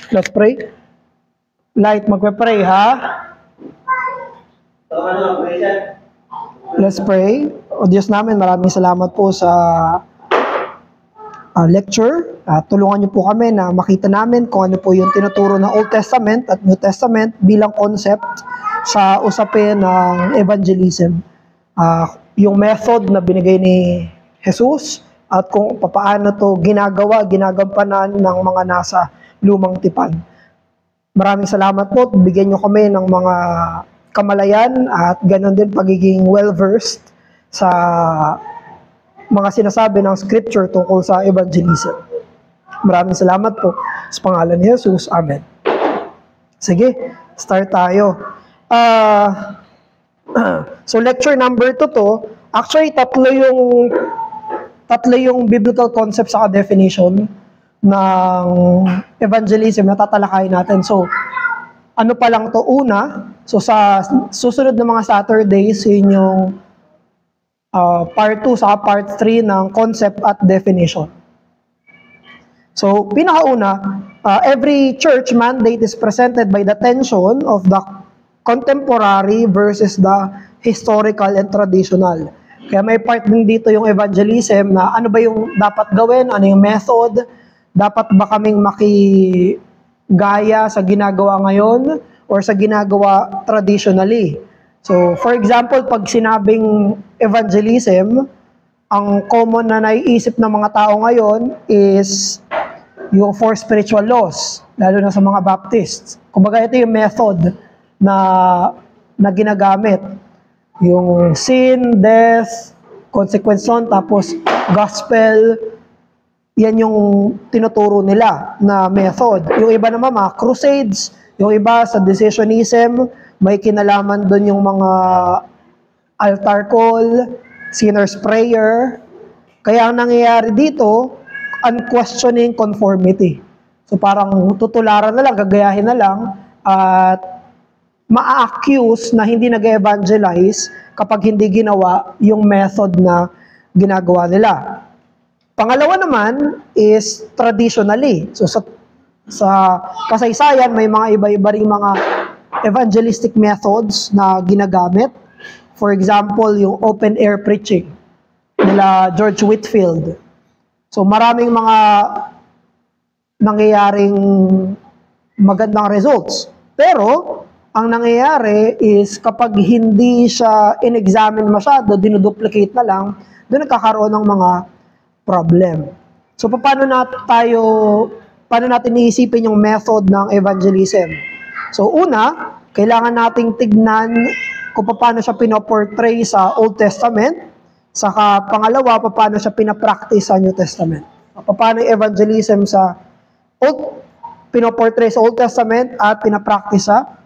Let's pray. Light, magpe-pray ha? Let's pray. O Diyos namin, maraming salamat po sa lecture. Tulungan niyo po kami na makita namin kung ano po yung tinuturo ng Old Testament at New Testament bilang concept sa usapin ng evangelism. Yung method na binigay ni Jesus at kung paano to ginagampanan ng mga nasa lumang tipan. Maraming salamat po. Bigyan niyo kami ng mga kamalayan at ganoon din pagiging well-versed sa mga sinasabi ng scripture tungkol sa evangelism. Maraming salamat po sa pangalan ni Jesus. Amen. Sige, start tayo. So lecture number 2 to. Actually, tatlo yung biblical concept sa definition ng evangelism na tatalakayin natin. So, ano pa lang to? Una, so sa susunod na mga Saturdays, yun yung part 2 sa part 3 ng concept at definition. So, pinakauna, every church mandate is presented by the tension of the contemporary versus the historical and traditional. Kaya may part din dito yung evangelism na ano ba yung dapat gawin, ano yung method, dapat ba kaming makigaya sa ginagawa ngayon or sa ginagawa traditionally. So, for example, pag sinabing evangelism, ang common na naiisip ng mga tao ngayon is yung 4 spiritual laws, lalo na sa mga Baptists. Kumbaga ito yung method na ginagamit. Yung sin, death, consequence nun, tapos gospel, yan yung tinuturo nila na method. Yung iba naman, mga crusades, yung iba sa decisionism, may kinalaman doon yung mga altar call, sinner's prayer. Kaya ang nangyayari dito, unquestioning conformity. So parang tutularan na lang, gagayahin na lang, at ma-accuse na hindi nag-evangelize kapag hindi ginawa yung method na ginagawa nila. Pangalawa naman is traditionally. So sa kasaysayan, may mga iba-iba ring mga evangelistic methods na ginagamit. For example, yung open-air preaching nila George Whitefield. So maraming mga nangyayaring magandang results. Pero ang nangyayari is kapag hindi siya in-examine masyado, dinuduplicate na lang, doon nagkakaroon ng mga problem. So paano natin iisipin yung method ng evangelism? So una, kailangan nating tignan kung paano siya pinoportray sa Old Testament, saka pangalawa, paano siya pinapractice sa New Testament. Paano yung evangelism sa pinoportray sa Old Testament at pinapractice sa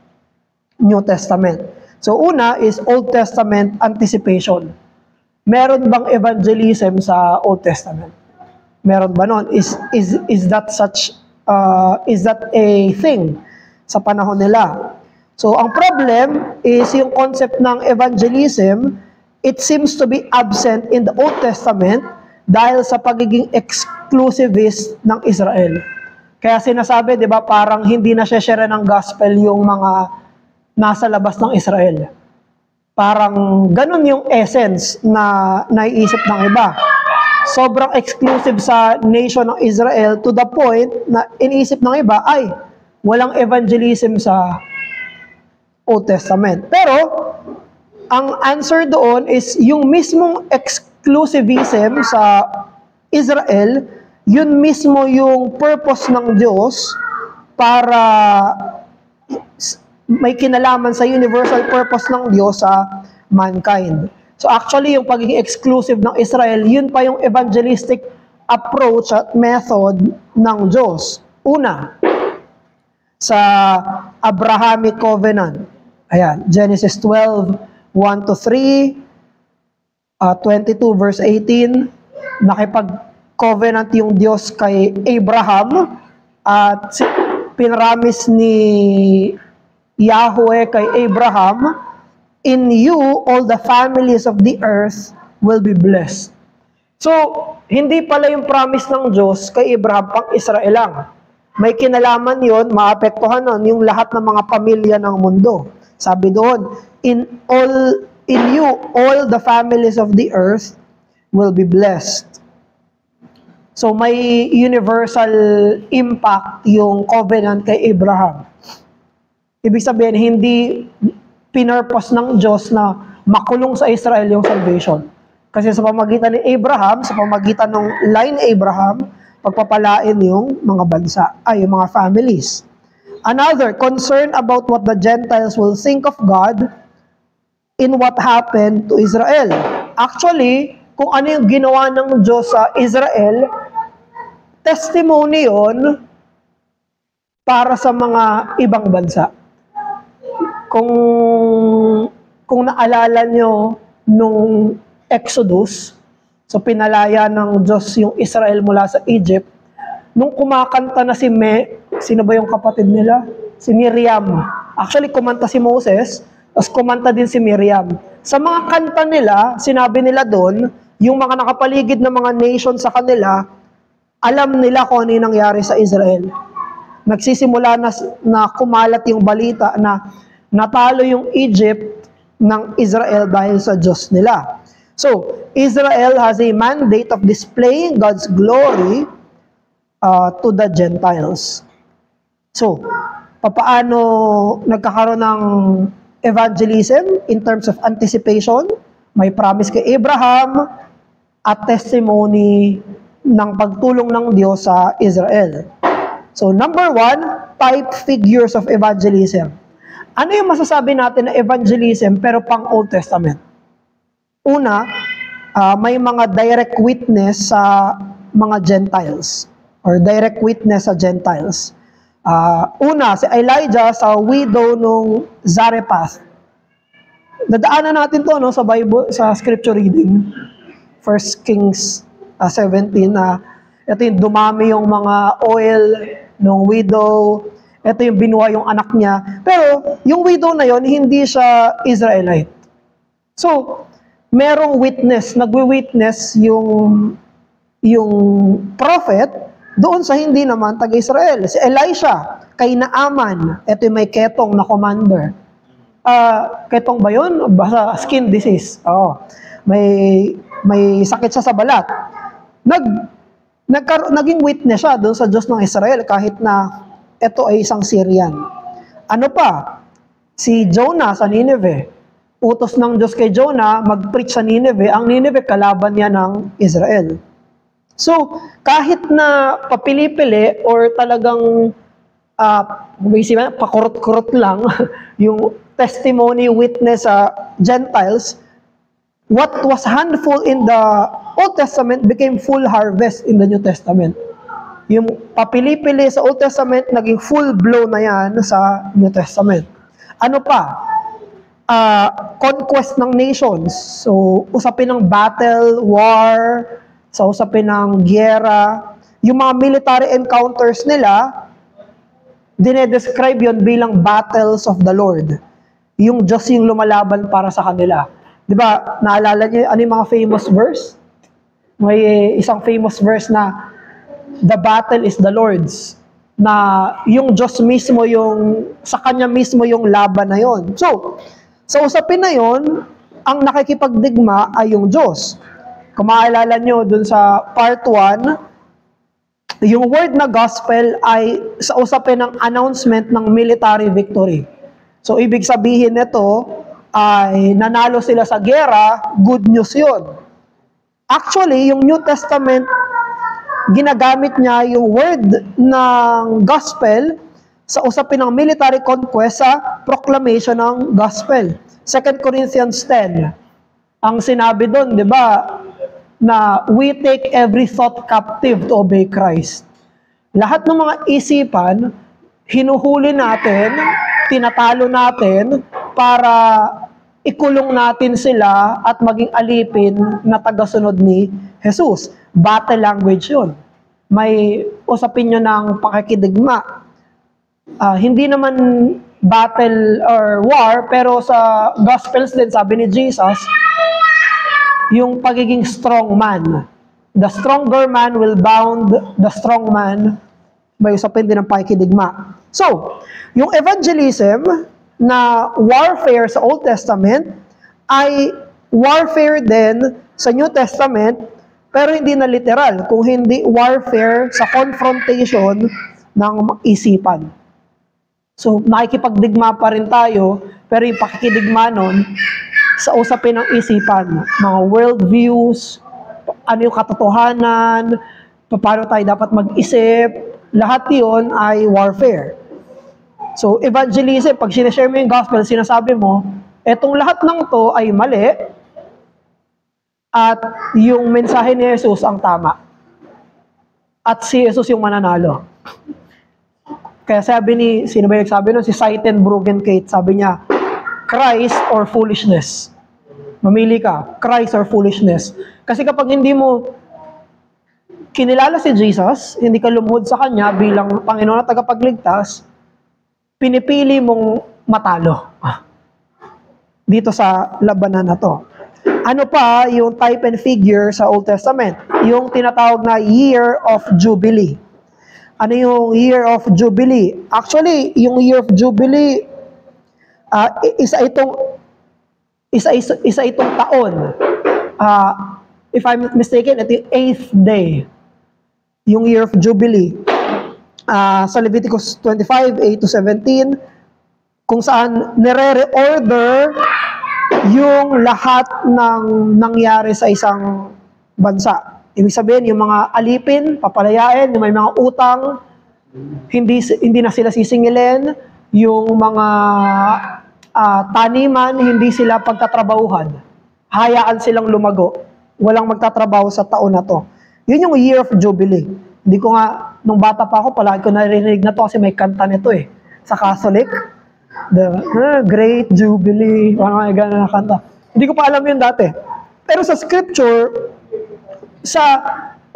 New Testament. So una is Old Testament anticipation. Meron bang evangelism sa Old Testament? Meron ba nun? Is that a thing sa panahon nila? So ang problem is yung concept ng evangelism, it seems to be absent in the Old Testament dahil sa pagiging exclusivist ng Israel. Kaya sinasabi, di ba, parang hindi na share ng gospel yung mga nasa labas ng Israel. Parang ganun yung essence na naiisip ng iba. Sobrang exclusive sa nation ng Israel to the point na iniisip ng iba ay walang evangelism sa Old Testament. Pero ang answer doon is yung mismong exclusivism sa Israel, yun mismo yung purpose ng Diyos para may kinalaman sa universal purpose ng Diyos sa mankind. So actually, yung pagiging exclusive ng Israel, yun pa yung evangelistic approach at method ng Diyos. Una, sa Abrahamic Covenant. Ayan, Genesis 12, 1-3, 22 verse 18, nakipag-covenant yung Diyos kay Abraham at pinramis ni Yahweh kay Abraham, in you all the families of the earth will be blessed. So, hindi pala yung promise ng Diyos kay Abraham pang Israel lang. may kinalaman yon, maapektuhan nun yung lahat ng mga pamilya ng mundo. Sabi doon, in you, all the families of the earth will be blessed. So may universal impact yung covenant kay Abraham. Ibig sabihin, hindi pinurpose ng Diyos na makulong sa Israel yung salvation. Kasi sa pamagitan ni Abraham, sa pamagitan ng line Abraham, pagpapalain yung mga bansa, yung mga families. Another, concern about what the Gentiles will think of God in what happened to Israel. Actually, kung ano yung ginawa ng Diyos sa Israel, testimony yon para sa mga ibang bansa. Kung naalala nyo nung Exodus, so pinalaya ng Diyos yung Israel mula sa Egypt, nung kumakanta na sino ba yung kapatid nila? Si Miriam. Actually, kumanta si Moses, tapos kumanta din si Miriam. Sa mga kanta nila, sinabi nila doon, yung mga nakapaligid na mga nation sa kanila, alam nila kung ano yung nangyari sa Israel. Nagsisimula na kumalat yung balita na natalo yung Egypt ng Israel dahil sa Diyos nila. So, Israel has a mandate of displaying God's glory to the Gentiles. So, paano nagkakaroon ng evangelism in terms of anticipation? May promise kay Abraham at testimony ng pagtulong ng Diyos sa Israel. So, number 1, type figures of evangelism. Ano yung masasabi natin na evangelism pero pang Old Testament? Una, may mga direct witness sa mga Gentiles or direct witness sa Gentiles. Una, si Elijah sa widow nung Zarephath. Nadaanan natin to sa Bible, sa scripture reading. 1 Kings 17 na ito yung dumami yung mga oil ng widow. Ito yung binuha yung anak niya. Pero yung widow na yon hindi siya Israelite. So, merong witness, nagwi-witness yung prophet doon sa hindi naman taga-Israel. Si Elisha, kay Naaman, ito yung may ketong na commander. Ketong ba yun? Basta skin disease. May sakit siya sa balat. Naging witness siya doon sa Diyos ng Israel kahit na ito ay isang Syrian. Ano pa? Si Jonah sa Nineveh. Utos ng Diyos kay Jonah, mag-preach sa Nineveh. Ang Nineveh, kalaban niya ng Israel. So, kahit na papili-pili or talagang pakurot-kurot lang yung testimony witness sa Gentiles, what was handful in the Old Testament became full harvest in the New Testament. Yung papili-pili sa Old Testament, naging full-blown na yan sa New Testament. Ano pa? Conquest ng nations. So, usapin ng battle, war, sa usapin ng giyera. Yung mga military encounters nila, dinedescribe yon bilang battles of the Lord. Yung Diyos yung lumalaban para sa kanila. Diba, naalala niyo ano yung mga famous verse? May isang famous verse na, the battle is the Lord's. Na yung Diyos mismo sa Kanya mismo yung laban na yon. So, sa usapin na yon, ang nakikipagdigma ay yung Diyos. Kung maalala nyo dun sa part 1, yung word na gospel ay sa usapin ng announcement ng military victory. So, ibig sabihin nito ay nanalo sila sa gera, good news yun. Actually, yung New Testament, ginagamit niya yung word ng gospel sa usapin ng military conquest sa proclamation ng gospel. 2 Corinthians 10. Ang sinabi doon, di ba, na we take every thought captive to obey Christ. Lahat ng mga isipan, hinuhuli natin, tinatalo natin para ikulong natin sila at maging alipin na tagasunod ni Jesus. Battle language yun. May usapin nyo ng pakikidigma. Hindi naman battle or war, pero sa Gospels din, sabi ni Jesus, yung pagiging strong man. The stronger man will bound the strong man May usapin din ng pakikidigma. So, yung evangelism na warfare sa Old Testament ay warfare din sa New Testament, pero hindi na literal, kung hindi warfare sa confrontation ng isipan. So, nakikipagdigma pa rin tayo, pero yung pakikidigma nun, sa usapin ng isipan, mga worldviews, ano yung katotohanan, paano tayo dapat mag-isip, lahat yun ay warfare. So, evangelism, pag sinashare mo yung gospel, sinasabi mo, etong lahat ng to ay mali, at yung mensahe ni Jesus ang tama. At si Jesus yung mananalo. Kaya sabi ni, sino ba yung nagsabi nun? Si Saiten Bruggencate, sabi niya, Christ or foolishness. Mamili ka, Christ or foolishness. Kasi kapag hindi mo kinilala si Jesus, hindi ka lumuhod sa Kanya bilang Panginoon at tagapagligtas, pinipili mong matalo. Dito sa labanan na to. Ano pa yung type and figure sa Old Testament? Yung tinatawag na Year of Jubilee. Ano yung Year of Jubilee? Actually, yung Year of Jubilee, isa itong taon. If I'm mistaken, ito yung 8th day. Yung Year of Jubilee. Sa Leviticus 25, 8-17, kung saan nire-reorder yung lahat ng nangyari sa isang bansa. Ibig sabihin, yung mga alipin, papalayain, yung may mga utang, hindi na sila sisingilin, yung mga taniman, hindi sila pagtatrabahuhan. Hayaan silang lumago. Walang magtatrabaho sa taon na to. Yun yung Year of Jubilee. Hindi ko nga, nung bata pa ako, palagi ko narinig na to kasi may kanta nito eh. Sa Catholic, the Great Jubilee, mga gano'n na kanta. Hindi ko pa alam yun dati. Pero sa Scripture, sa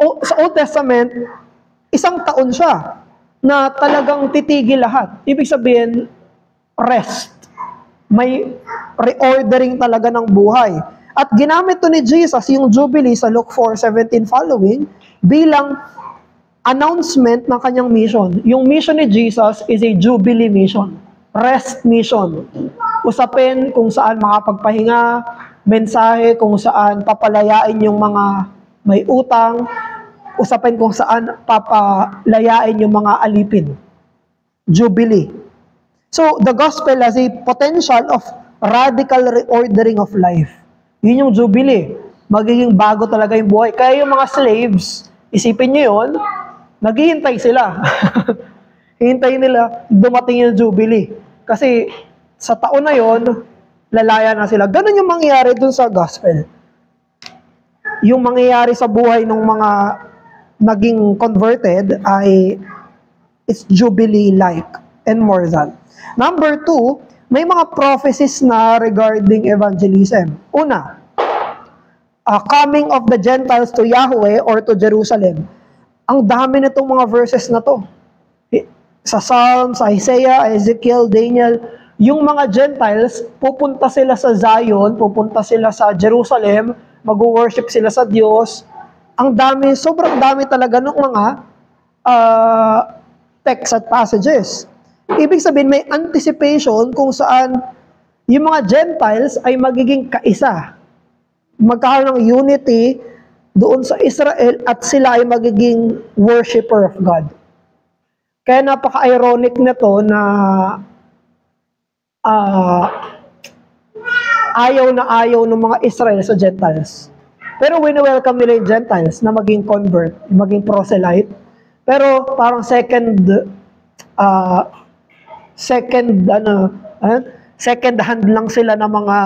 Old Testament, isang taon siya na talagang titigil lahat. Ibig sabihin, rest. May reordering talaga ng buhay. At ginamit to ni Jesus yung Jubilee sa Luke 4:17 following bilang announcement ng kanyang mission. Yung mission ni Jesus is a Jubilee mission. Rest mission. Usapin kung saan makapagpahinga, mensahe kung saan papalayain yung mga may utang, usapin kung saan papalayain yung mga alipin. Jubilee. So, the gospel has a potential of radical reordering of life. Yun yung Jubilee. Magiging bago talaga yung buhay. Kaya yung mga slaves, isipin nyo yun, naghihintay sila. Hintay nila, dumating yung Jubilee. Kasi sa taon na yon, lalaya na sila. Ganun yung mangyayari dun sa gospel. Yung mangyayari sa buhay ng mga naging converted ay it's Jubilee-like and more than. Number 2, may mga prophecies na regarding evangelism. Una, coming of the Gentiles to Yahweh or to Jerusalem. Ang dami nitong mga verses na to. Sa Psalms, Isaiah, Ezekiel, Daniel, yung mga Gentiles, pupunta sila sa Zion, pupunta sila sa Jerusalem, mag-worship sila sa Diyos. Ang dami, sobrang dami talaga ng mga texts at passages. Ibig sabihin, may anticipation kung saan yung mga Gentiles ay magiging kaisa. Magkakaroon ng unity doon sa Israel at sila ay magiging worshiper of God. Kaya napaka-ironic na to na ayaw ng mga Israel sa Gentiles. Pero wini-welcome nila yung Gentiles na maging convert, maging proselyte. Pero parang second hand lang sila ng mga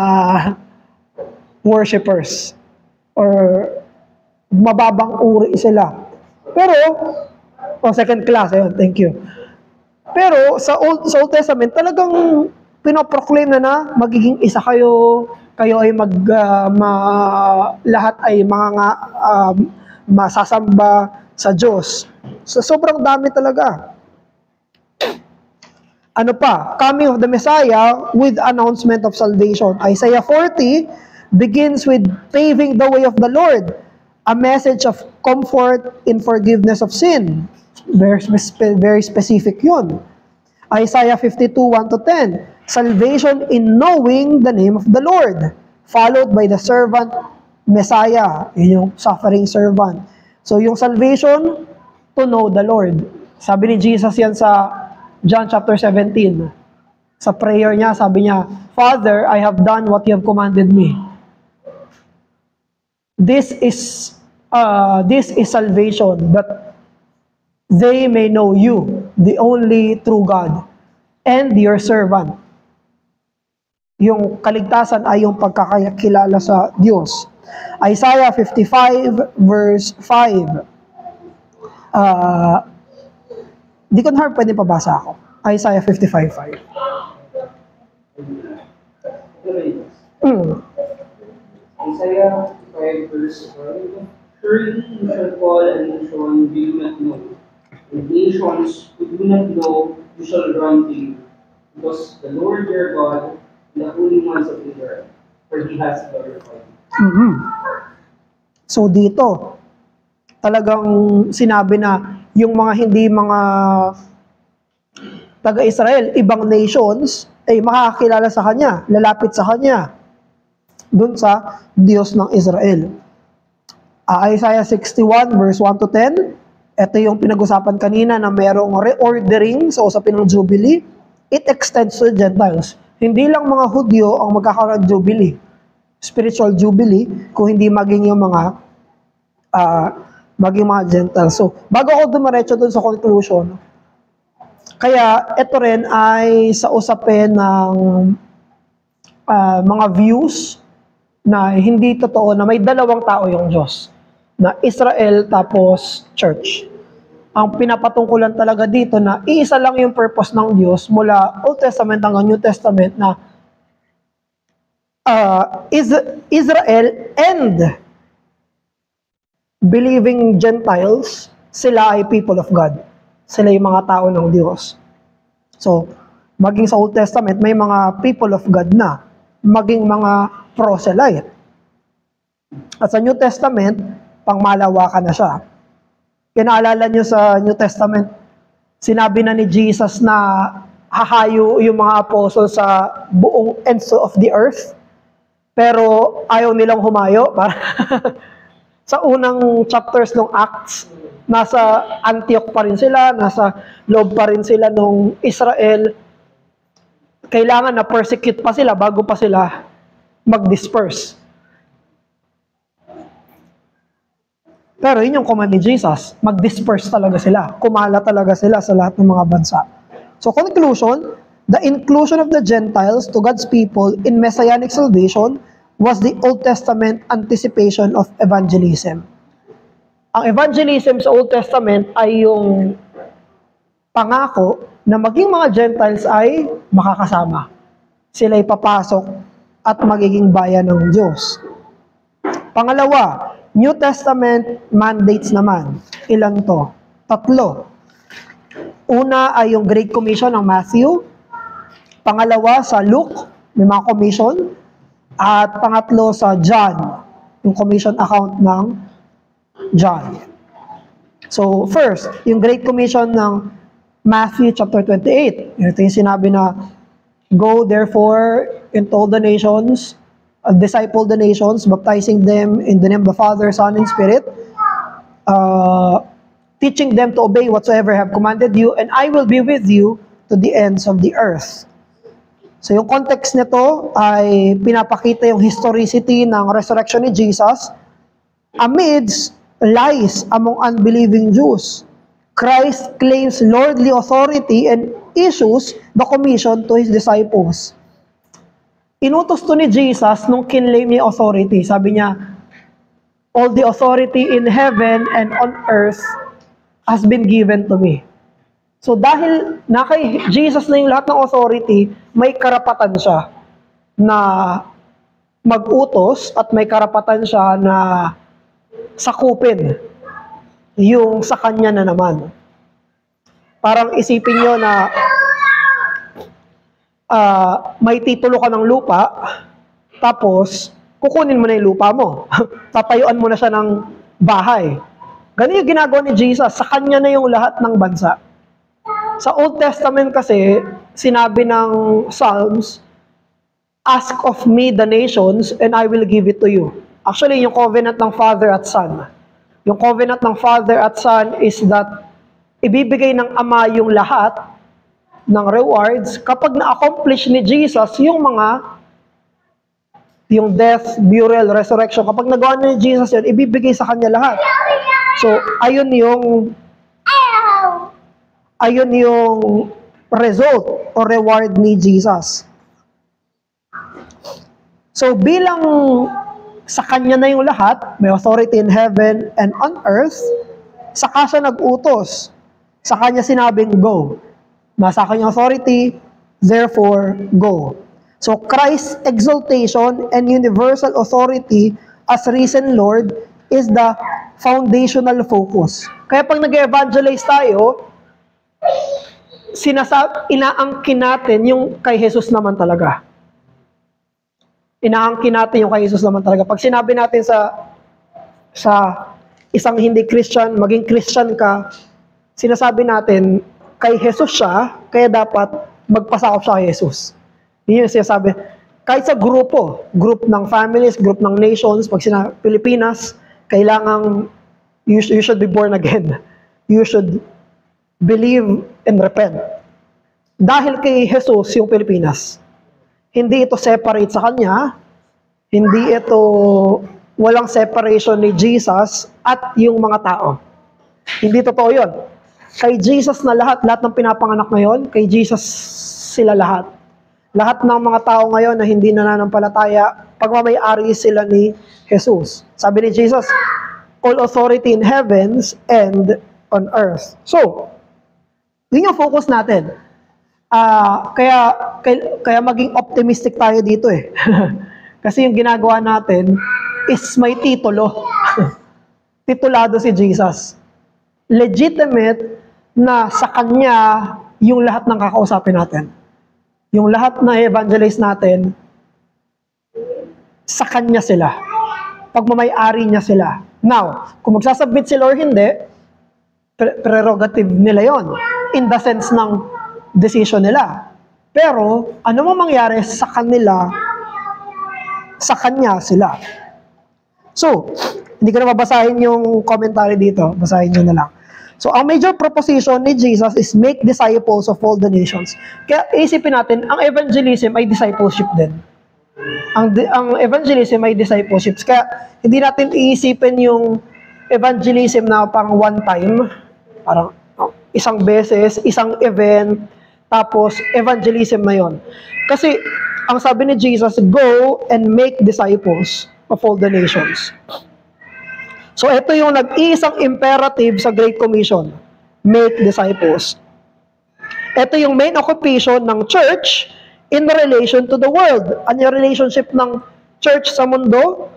worshippers or mababang uri sila. Pero second class, ayun, thank you. Pero sa Old Testament talagang pinoproclaim na magiging isa kayo ay lahat ay masasamba sa Diyos. So sobrang dami talaga. Ano pa? Coming of the Messiah with announcement of salvation. Isaiah 40 begins with paving the way of the Lord, a message of comfort in forgiveness of sin. Very specific yun. Isaiah 52, 1-10. Salvation in knowing the name of the Lord, followed by the servant Messiah, yun yung suffering servant. So yung salvation, to know the Lord. Sabi ni Jesus yan sa John chapter 17. Sa prayer niya, sabi niya, Father, I have done what you have commanded me. This is salvation, that they may know you, the only true God, and your servant. Yung kaligtasan ay yung pagkakakilala sa Diyos. Isaiah 55 verse 5. Di ko na pwede pabasa ako. Isaiah 55:5. Isaiah 5 verse 1. Surely you shall call a nation you do not know, and nations who do not know you shall run to you, because the Lord your God, the Holy Ones of Israel, for He has glorified you. So dito, talagang sinabi na yung mga hindi mga taga-Israel, ibang nations, ay makakakilala sa Kanya, lalapit sa Kanya, dun sa Diyos ng Israel. Isaiah 61 verse 1-10, ito yung pinag-usapan kanina na merong reordering sa usapin ng Jubilee. It extends to the Gentiles. Hindi lang mga Hudyo ang magkakaroon ng Jubilee, spiritual Jubilee, kung hindi maging yung mga Gentiles. So, bago ako dumiretso dun sa conclusion, kaya ito rin ay sa usapin ng mga views na hindi totoo na may dalawang tao yung Diyos, na Israel tapos church. Ang pinapatungkulan talaga dito na iisa lang yung purpose ng Diyos mula Old Testament hanggang New Testament, na Israel and believing Gentiles, sila ay people of God. Sila yung mga tao ng Diyos. So, maging sa Old Testament, may mga people of God na, maging mga proselyte. At sa New Testament, pangmalawakan na siya. Kinaalala nyo sa New Testament, sinabi na ni Jesus na hahayo yung mga apostle sa buong ends of the earth, pero ayaw nilang humayo. Para sa unang chapters ng Acts, nasa Antioch pa rin sila, nasa loob pa rin sila ng Israel. Kailangan na persecute pa sila bago pa sila mag-disperse. Pero yun yung command ni Jesus, mag-disperse talaga sila, kumala talaga sila sa lahat ng mga bansa. So conclusion, the inclusion of the Gentiles to God's people in messianic salvation was the Old Testament anticipation of evangelism. Ang evangelism sa Old Testament ay yung pangako na maging mga Gentiles ay makakasama. Sila ay papasok at magiging bayan ng Diyos. Pangalawa, New Testament mandates naman. Ilan to? 3. Una ay yung Great Commission ng Matthew. Pangalawa sa Luke, may mga commission. At pangatlo sa John, yung commission account ng John. So first, yung Great Commission ng Matthew chapter 28. Ito yung sinabi na, go therefore into all the nations, disciple the nations, baptizing them in the name of the Father, Son, and Spirit, teaching them to obey whatsoever I have commanded you, and I will be with you to the ends of the earth. So yung context nito ay pinapakita yung historicity ng resurrection ni Jesus amidst lies among unbelieving Jews. Christ claims lordly authority and issues the commission to His disciples. Inutos to ni Jesus nung kinlaim niya authority. Sabi niya, all the authority in heaven and on earth has been given to me. So dahil na kay Jesus na yung lahat ng authority, may karapatan siya na mag-utos at may karapatan siya na sakupin yung sa kanya na naman. Parang isipin nyo na may titulo ka ng lupa, tapos kukunin mo na yung lupa mo. Tatayuan mo na siya ng bahay. Ganun yung ginagawa ni Jesus, sa kanya na yung lahat ng bansa. Sa Old Testament kasi, sinabi ng Psalms, ask of me the nations and I will give it to you. Actually, yung covenant ng Father at Son. Yung covenant ng Father at Son is that ibibigay ng Ama yung lahat ng rewards kapag na-accomplish ni Jesus yung death, burial, resurrection. Kapag nagawa ni Jesus yun, ibibigay sa kanya lahat. So, ayun yung result o reward ni Jesus. So, bilang sa kanya na yung lahat, may authority in heaven and on earth, saka siya nag-utos. Sa kanya sinabing, go. Nasa kanya authority, therefore, go. So, Christ's exaltation and universal authority as risen Lord is the foundational focus. Kaya pag nag-evangelize tayo, inaangkin natin yung kay Jesus naman talaga. Inaangkin natin yung kay Jesus naman talaga. Pag sinabi natin sa isang hindi Christian, maging Christian ka, sinasabi natin, kay Jesus siya, kaya dapat magpasakop siya kay Jesus. Yun yung sinasabi. Kahit sa group ng families, group ng nations, pag Pilipinas, kailangang you should be born again. You should believe and repent. Dahil kay Jesus yung Pilipinas. Hindi ito separate sa kanya, hindi ito walang separation ni Jesus at yung mga tao. Hindi totoo yun. Kay Jesus na lahat ng pinapanganak ngayon, kay Jesus sila lahat. Lahat ng mga tao ngayon na hindi nananampalataya, pagmamay-ari sila ni Jesus. Sabi ni Jesus, all authority in heavens and on earth. So, yun yung focus natin. Kaya maging optimistic tayo dito eh. Kasi yung ginagawa natin is may titulo. Titulado si Jesus. Legitimate na sa kanya yung lahat ng kakausapin natin. Yung lahat na evangelize natin, sa kanya sila. Pagmamay-ari niya sila. Now, kung magsasubmit sila or hindi, prerogative nila yon in the sense ng decision nila. Pero, ano mo mangyari sa kanila, sa kanya sila. So, hindi ko na mabasahin yung commentary dito. Basahin nyo na lang. So, ang major proposition ni Jesus is make disciples of all the nations. Kaya isipin natin, ang evangelism ay discipleship din. Ang evangelism ay discipleship. Kaya hindi natin iisipin yung evangelism na pang one time, parang isang beses, isang event, tapos evangelism na yon. Kasi ang sabi ni Jesus, go and make disciples of all the nations. So, ito yung nag-iisang imperative sa Great Commission. Make disciples. Ito yung main occupation ng church in relation to the world. Ano yung relationship ng church sa mundo?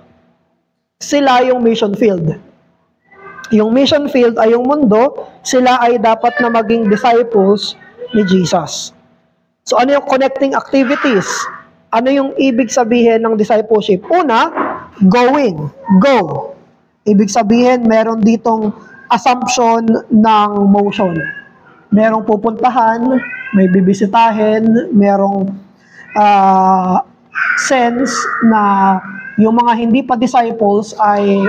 Sila yung mission field. Yung mission field ay yung mundo, sila ay dapat na maging disciples ni Jesus. So, ano yung connecting activities? Ano yung ibig sabihin ng discipleship? Una, going. Go. Ibig sabihin, meron ditong assumption ng motion. Merong pupuntahan, may bibisitahin, merong sense na yung mga hindi pa disciples ay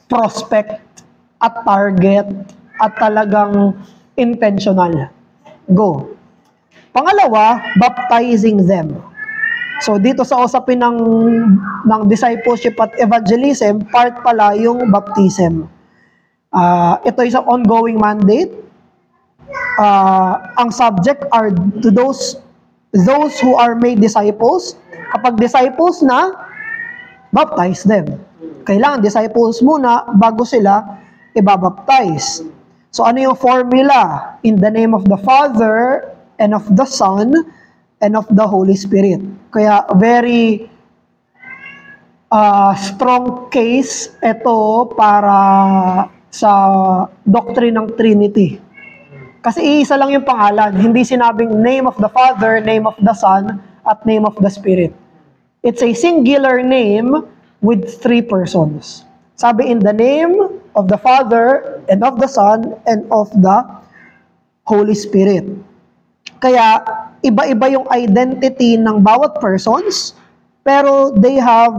prospect at target at talagang intentional. Go. Pangalawa, baptizing them. So, dito sa usapin ng discipleship at evangelism, part pala yung baptism. Ito is an ongoing mandate. Ang subject are to those who are made disciples. Kapag disciples na, baptize them. Kailangan disciples muna bago sila ibabaptize. So, ano yung formula? In the name of the Father, and of the Son, and of the Holy Spirit. Kaya very strong case ito para sa doctrine ng Trinity. Kasi iisa lang yung pangalan. Hindi sinabing name of the Father, name of the Son, at name of the Spirit. It's a singular name with three persons. Sabi, in the name of the Father, and of the Son, and of the Holy Spirit. Kaya, iba-iba yung identity ng bawat persons, pero they have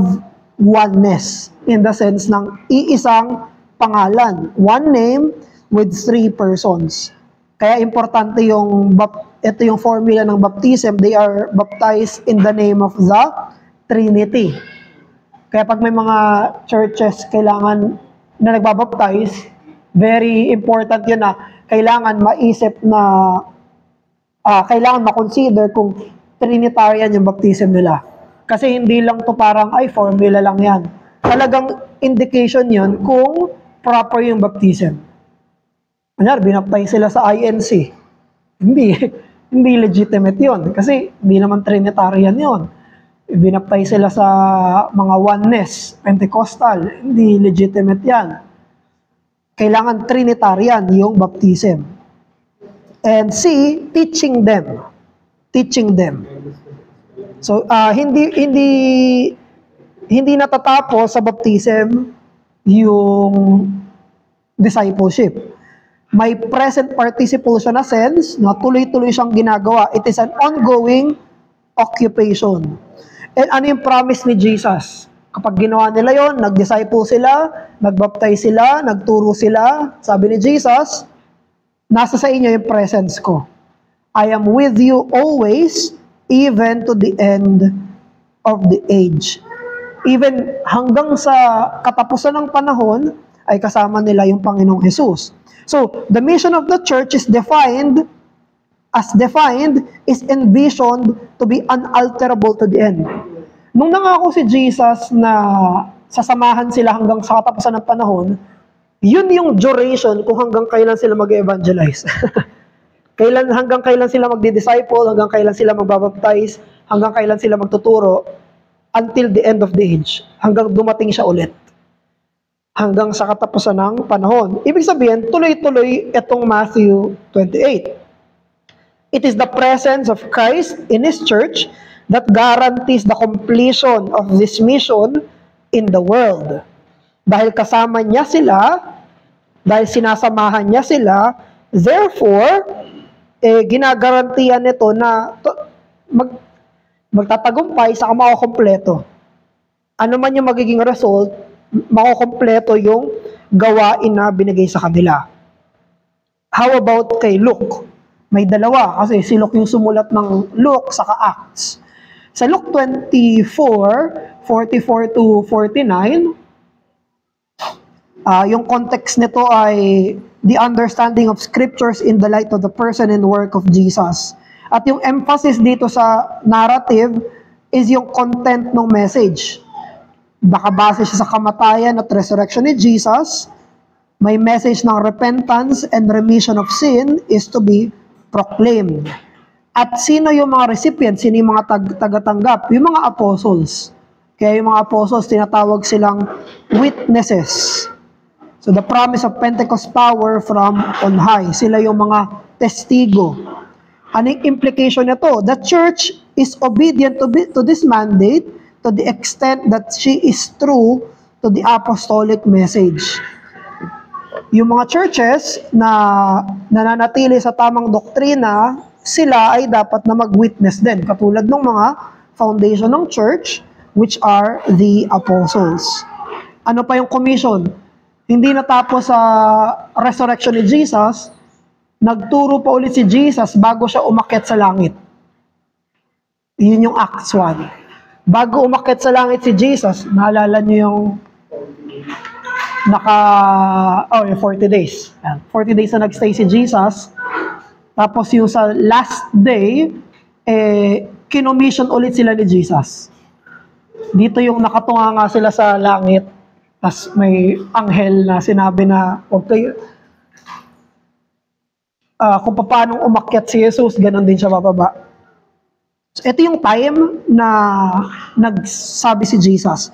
oneness in the sense ng iisang pangalan. One name with three persons. Kaya importante ito yung formula ng baptism, they are baptized in the name of the Trinity. Kaya pag may mga churches kailangan na nagbabaptize, very important yun na kailangan maisip na kailangan makonsider kung Trinitarian yung baptism nila. Kasi hindi lang to parang, formula lang yan. Talagang indication yun kung proper yung baptism. Kanyari, binaptize sila sa INC. Hindi legitimate yun. Kasi hindi naman Trinitarian yun. Binaptize sila sa mga oneness, Pentecostal. Hindi legitimate yan. Kailangan Trinitarian yung baptism. And C, teaching them. Teaching them. So, hindi natatapos sa baptism yung discipleship. May present participle siya na sense na tuloy-tuloy siyang ginagawa. It is an ongoing occupation. And ano yung promise ni Jesus? Kapag ginawa nila yon, nag-disciple sila, nag-baptize sila, nagturo sila, sabi ni Jesus, nasa sa inyo yung presence ko. I am with you always, even to the end of the age. Even hanggang sa katapusan ng panahon, ay kasama nila yung Panginoong Jesus. So, the mission of the church is defined, is envisioned to be unalterable to the end. Nung nangako si Jesus na sasamahan sila hanggang sa katapusan ng panahon, yun yung duration kung hanggang kailan sila mag-evangelize. Hanggang kailan sila magdi-disciple, hanggang kailan sila magbabaptize, hanggang kailan sila magtuturo, until the end of the age. Hanggang dumating siya ulit. Hanggang sa katapusan ng panahon. Ibig sabihin, tuloy-tuloy itong Matthew 28. It is the presence of Christ in His church that guarantees the completion of this mission in the world. Dahil kasama niya sila, dahil sinasamahan niya sila, therefore, ginagarantiyan nito na magtatagumpay sa makukompleto. Ano man yung magiging result, makukompleto yung gawain na binigay sa kanila. How about kay Luke? May dalawa, kasi si Luke yung sumulat ng Luke saka Acts. Sa Luke 24:44 to 49, yung context nito ay the understanding of scriptures in the light of the person and work of Jesus. At yung emphasis dito sa narrative is yung content ng message. Nakabase siya sa kamatayan at resurrection ni Jesus. May message ng repentance and remission of sin is to be proclaimed. At sino yung mga recipients? Sino yung mga tagatanggap? Yung mga apostles. Kaya yung mga apostles, tinatawag silang witnesses. So the promise of Pentecost power from on high. Sila yung mga testigo. Anong implication nito? The church is obedient to this mandate to the extent that she is true to the apostolic message. Yung mga churches na nananatili sa tamang doktrina, sila ay dapat na mag-witness din. Katulad ng mga foundation ng church, which are the apostles. Ano pa yung commission? Hindi natapos sa resurrection ni Jesus, nagturo pa ulit si Jesus bago siya umakyat sa langit. Yun yung Acts 1. Bago umakyat sa langit si Jesus, naalala niyo yung yung 40 days. 40 days na nagstay si Jesus. Tapos yung sa last day, kinommission ulit sila ni Jesus. Dito yung nakatunga nga sila sa langit. Tapos may anghel na sinabi na, huwag kayo, kung paano umakyat si Jesus, ganun din siya bababa. So, ito yung time na nagsabi si Jesus.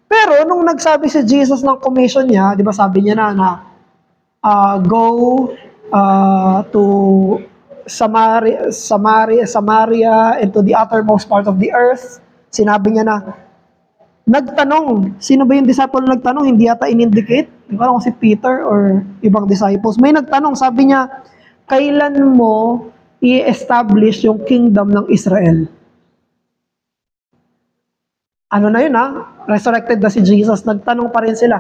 Pero, nung nagsabi si Jesus ng commission niya, di ba sabi niya na go to Samaria, and to the uttermost part of the earth. Sinabi niya na, nagtanong. Sino ba yung disciple na nagtanong? Hindi yata in-indicate. Hindi ko alam kung si Peter or ibang disciples. May nagtanong, sabi niya, kailan mo i-establish yung kingdom ng Israel? Ano na yun resurrected na si Jesus, nagtanong pa rin sila,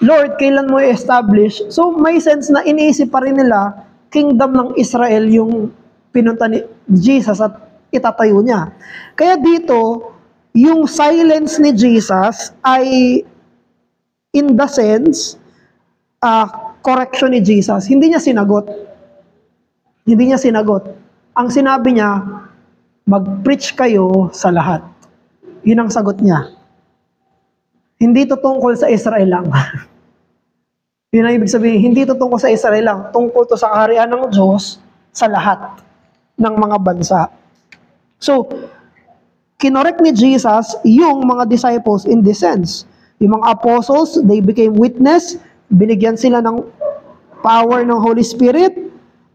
Lord, kailan mo i-establish? So may sense na iniisip pa rin nila, kingdom ng Israel yung pinunta ni Jesus at itatayo niya. Kaya dito, yung silence ni Jesus ay in the sense, correction ni Jesus. Hindi niya sinagot. Hindi niya sinagot. Ang sinabi niya, mag-preach kayo sa lahat. Yun ang sagot niya. Hindi to tungkol sa Israel lang. Yun ang ibig sabihin, hindi to tungkol sa Israel lang. Tungkol to sa kaharian ng Diyos sa lahat ng mga bansa. So, kinorek ni Jesus yung mga disciples in this sense. Yung mga apostles, they became witness, binigyan sila ng power ng Holy Spirit,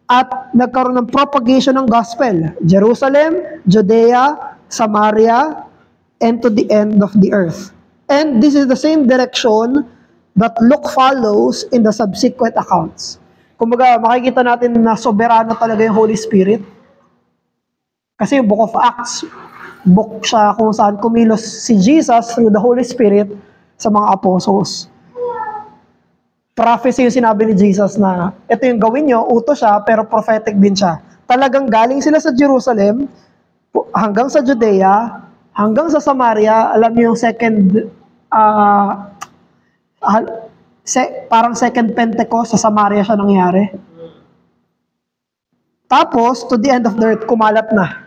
at nagkaroon ng propagation ng gospel. Jerusalem, Judea, Samaria, and to the end of the earth. And this is the same direction that Luke follows in the subsequent accounts. Kumbaga, makikita natin na soberano talaga yung Holy Spirit. Kasi yung Book of Acts, book siya kung saan kumilos si Jesus through the Holy Spirit sa mga apostles. Prophecy yung sinabi ni Jesus na ito yung gawin nyo, utos siya, pero prophetic din siya. Talagang galing sila sa Jerusalem, hanggang sa Judea, hanggang sa Samaria. Alam niyo yung parang second Pentecost sa Samaria siya nangyari. Tapos, to the end of the earth, kumalat na.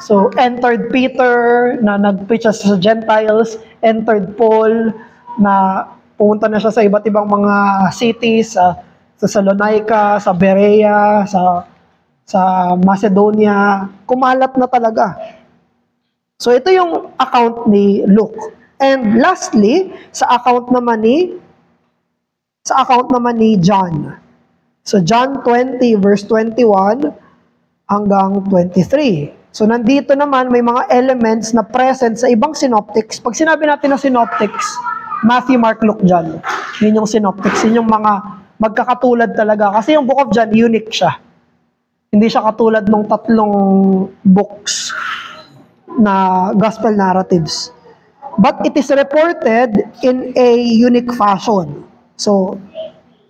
So, entered Peter, na nag-preach sa Gentiles, entered Paul, na pumunta na siya sa iba't ibang mga cities, sa Thessalonica, sa Berea, sa Macedonia. Kumalat na talaga. So, ito yung account ni Luke. And lastly, sa account naman ni John. So, John 20 verse 21 hanggang 23. So, nandito naman may mga elements na present sa ibang synoptics. Pag sinabi natin na synoptics, Matthew, Mark, Luke, John. Yun yung synoptics. Yun yung mga magkakatulad talaga. Kasi yung Book of John, unique siya. Hindi siya katulad ng 3 books na gospel narratives. But it is reported in a unique fashion. So,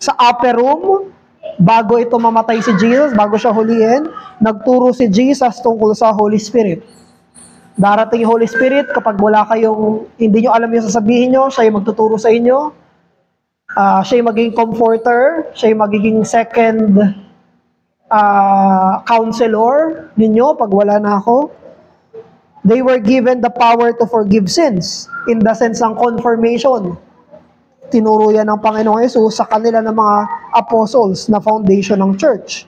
sa upper room, bago ito mamatay si Jesus, bago siya hulihin, nagturo si Jesus tungkol sa Holy Spirit. Darating yung Holy Spirit, kapag wala kayong, hindi nyo alam yung sasabihin nyo, siya yung magtuturo sa inyo. Siya yung magiging comforter, siya yung magiging second counselor ninyo pag wala na ako. They were given the power to forgive sins in the sense ng confirmation. Tinuro yan ng Panginoong Yesus sa kanila ng mga apostles na foundation ng church.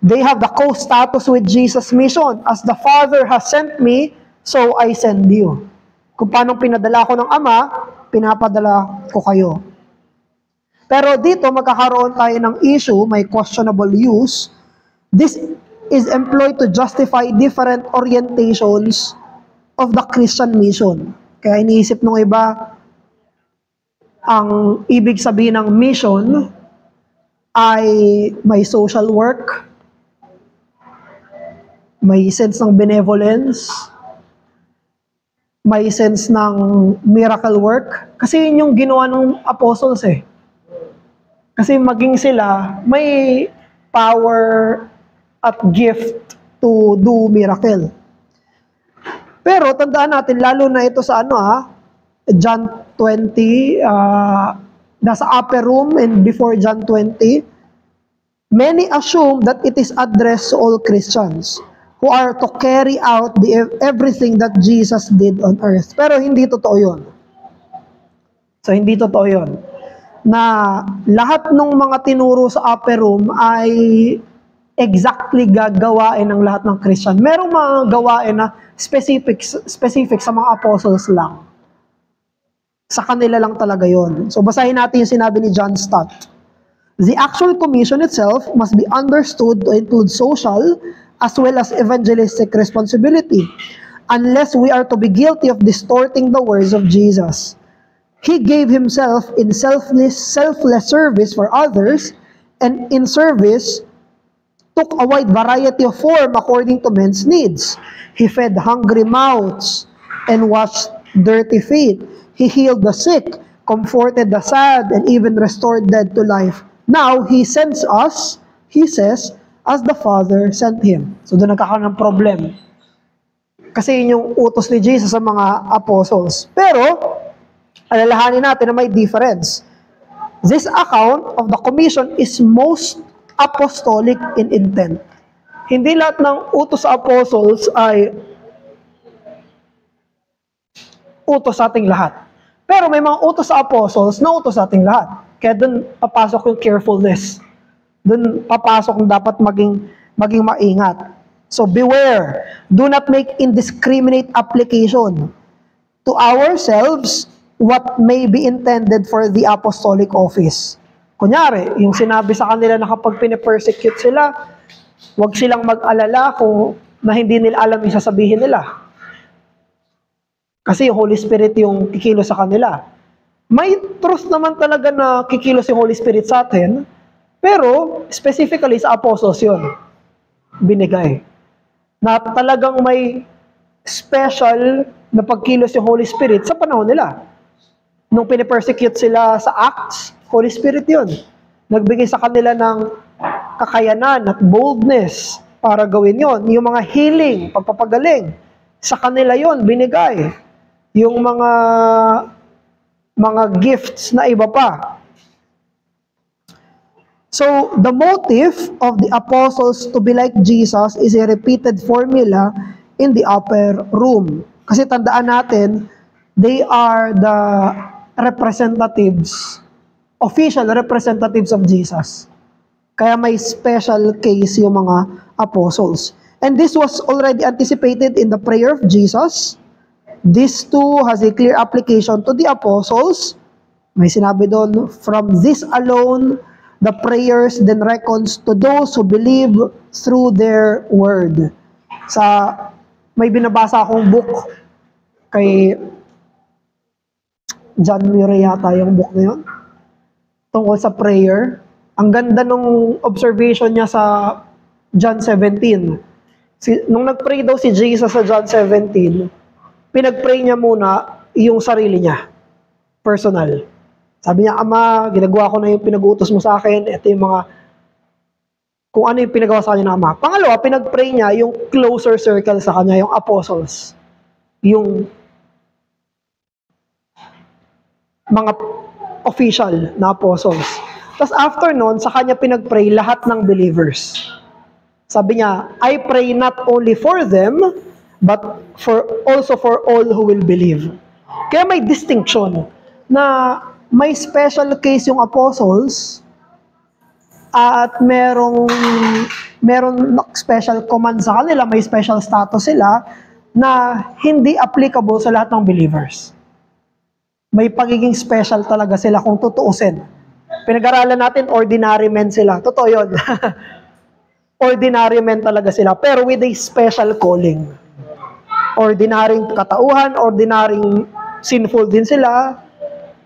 They have the co-status with Jesus' mission. As the Father has sent me, so I send you. Kung paano pinadala ko ng Ama, pinapadala ko kayo. Pero dito, magkakaroon tayo ng issue, may questionable use. This is employed to justify different orientations of the Christian mission. Kaya iniisip ng iba, ang ibig sabihin ng mission ay may social work, may sense ng benevolence, may sense ng miracle work. Kasi yun yung ginawa ng apostles eh. Kasi maging sila, may power at gift to do miracle. Pero tandaan natin, lalo na ito sa John 20, nasa upper room and before John 20, many assume that it is addressed to all Christians who are to carry out everything that Jesus did on earth. Pero hindi totoo yun. So, hindi totoo yun. Na lahat ng mga tinuro sa upper room ay exactly gagawain ng lahat ng Christian. Merong mga gawain na specific sa mga apostles lang. Sa kanila lang talaga yon. So, basahin natin yung sinabi ni John Stott. The actual commission itself must be understood to include social as well as evangelistic responsibility. unless we are to be guilty of distorting the words of Jesus. He gave himself in selfless service for others, and in service took a wide variety of form according to men's needs. He fed hungry mouths and washed dirty feet. He healed the sick, comforted the sad, and even restored dead to life. Now, He sends us, He says, as the Father sent Him. So doon nagkakaroon ng problem. Kasi yun yung utos ni Jesus sa mga apostles. Pero, alalahanin natin na may difference. This account of the commission is most apostolic in intent. Hindi lahat ng utos sa apostles ay utos sa ating lahat. Pero may mga utos sa apostles na utos sa ating lahat. Kaya doon papasok yung carefulness. Doon papasok yung dapat maging maingat. So beware. Do not make indiscriminate application to ourselves what may be intended for the apostolic office. Kunyari, yung sinabi sa kanila na kapag pinipersecute sila, huwag silang mag-alala kung na hindi nila alam yung sasabihin nila. Kasi yung Holy Spirit yung kikilos sa kanila. May truth naman talaga na kikilos yung Holy Spirit sa atin, pero specifically sa apostles yun, binigay. Na talagang may special na pagkilos yung Holy Spirit sa panahon nila. Nung pinipersecute sila sa Acts, Holy Spirit yun. Nagbigay sa kanila ng kakayanan at boldness para gawin yon. Yung mga healing, pagpapagaling, sa kanila yon binigay. Yung mga gifts na iba pa. So, the motive of the apostles to be like Jesus is a repeated formula in the upper room. Kasi tandaan natin, they are the representatives, official representatives of Jesus. Kaya may special case yung mga apostles. And this was already anticipated in the prayer of Jesus. This too has a clear application to the apostles. May sinabi doon, from this alone, the prayers then reckons to those who believe through their word. May binabasa akong book kay John Murray yata yung book na yun, tungkol sa prayer. Ang ganda nung observation niya sa John 17. Nung nag-pray daw si Jesus sa John 17, pinag-pray niya muna yung sarili niya, personal. Sabi niya, Ama, ginagawa ko na yung pinag-uutos mo sa akin. Ito yung kung ano yung pinagawa sa kanya ng Ama. Pangalawa, pinag-pray niya yung closer circle sa kanya, yung apostles. Yung mga official na apostles. Tapos after nun, sa kanya pinag-pray lahat ng believers. Sabi niya, I pray not only for them, but also for all who will believe. Kaya may distinction na may special case yung apostles at meron special command sa kanila, may special status sila na hindi applicable sa lahat ng believers. May pagiging special talaga sila kung tutuusin. Pinag-aralan natin, ordinary men sila. Totoo yun. Ordinary men talaga sila, pero with a special calling. Ordinaryong katauhan, ordinaryong sinful din sila,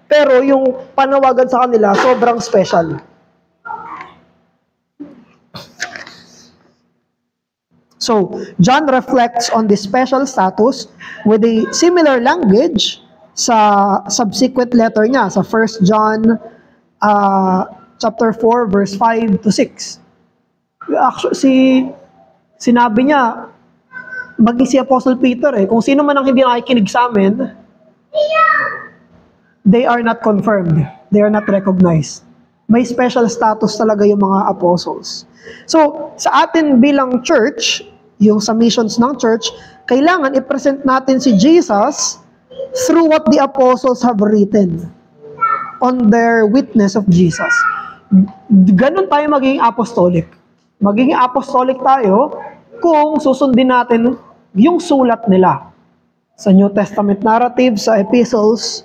pero yung panawagan sa kanila, sobrang special. So, John reflects on this special status with a similar language sa subsequent letter niya, sa 1 John chapter 4, verse 5 to 6. Actually, sinabi niya, maging si Apostle Peter kung sino man ang hindi nakikinig sa amin, they are not confirmed. They are not recognized. May special status talaga yung mga apostles. So, sa atin bilang church, yung sa missions ng church, kailangan i-present natin si Jesus through what the apostles have written on their witness of Jesus. Ganon tayo magiging apostolic. Magiging apostolic tayo kung susundin natin yung sulat nila sa New Testament narrative, sa epistles,